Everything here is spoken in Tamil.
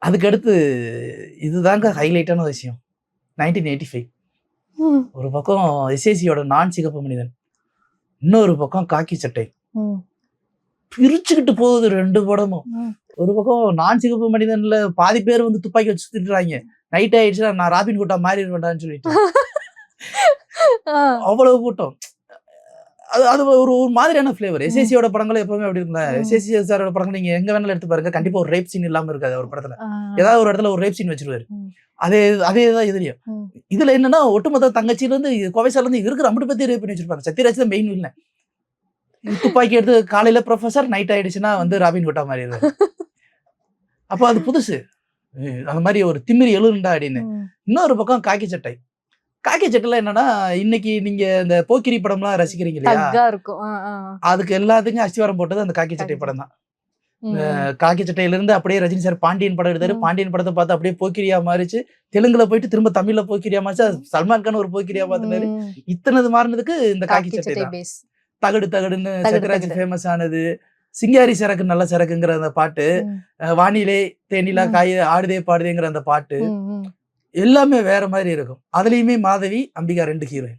அதுக்கடுத்து இதுதாங்க ஹைலைட்டான விஷயம். 1985 ம். ஒரு பக்கம் எஸ்ஏசியோட நான் சிகப்பு மனிதன், இன்னொரு பக்கம் காக்கி சட்டை. ம். பிரிச்சுக்கிட்டு போகுது 2 படமும். ம். ஒரு பக்கம் நான் சிகப்பு மனிதன்ல பாதி பேர் வந்து துப்பாக்கி வச்சு சுத்திட்டுறாங்க. நைட் ஆயிடுச்சுன்னா நான் ராபின் ஹுட்டா மாறிடுவேன்டான்னு சொல்லிட்டு. ஆ. அவ்வளவு கூட்டம். அது ஒரு ஒரு மாதிரியான ஃபிளேவர். எஸ்ஏசியோட படங்கள் எப்பவுமே அப்படி இருக்குல்ல. எஸ்ஏசி சாரோட படங்கள் நீங்க எங்க வேணாலும் எடுத்து பாருங்க. கண்டிப்பா ஒரு ரேப் சீன் இல்லாம இருக்காது அவர் படத்துல. ஆ. ஏதாவது ஒரு இடத்துல ஒரு ரேப் சீன் வச்சிருவாரு. ம். அதேதான் இதுலயும். ம். இதுல என்னன்னா ஒட்டுமொத்த தங்கச்சியில இருந்து கோவைசால இருந்து இருக்கிற அம்பட்டு பத்தி ரேப் பண்ணி வச்சிருப்பாங்க. சத்யராஜ் தான் மெயின் வில்லன். துப்பாக்கி எடுத்து காலையில ப்ரொஃபசர், நைட் ஆயிடுச்சுன்னா வந்து ராபின் ஹுட்டா மாறிடுவாரு. அப்ப அது புதுசு. அந்த மாதிரி ஒரு திமிரி எழுண்டா அப்படின்னு. ம். இன்னொரு பக்கம் காக்கி சட்டை. காக்கி சட்டையில என்னன்னா இன்னைக்கு நீங்க இந்த போக்கிரி படம்லாம் ரசிக்கிறீங்க இல்லையா? தக்கா இருக்கும். அதுக்கு எல்லாத்துக்கும் அஸ்திவாரம் போட்டது அந்த காக்கி சட்டை படம் தான். காக்கி சட்டையிலிருந்து அப்படியே ரஜினி சார் பாண்டியன் படம் எடுத்தாரு. பாண்டியன் படத்தை பார்த்து அப்படியே போக்கிரியா மாறிச்சு. தெலுங்குல போயிட்டு திரும்ப தமிழ்ல போக்கிரியா மாறிச்சு. சல்மான் கான் ஒரு போக்கிரியா பார்த்துனாரு. இத்தனது மாறினதுக்கு இந்த காக்கி சட்டை தான். பேஸ். தகடு தகடுன்னு சத்யராஜ் ஃபேமஸ் ஆனது. சிங்காரி சரக்கு நல்ல சரக்குங்கிற அந்த பாட்டு, வானிலே தேனிலா காய் ஆடுதே பாடுதேங்கிற அந்த பாட்டு எல்லாமே வேற மாதிரி இருக்கும். அதுலயுமே மாதவி, அம்பிகா 2 ஹீரோயின்.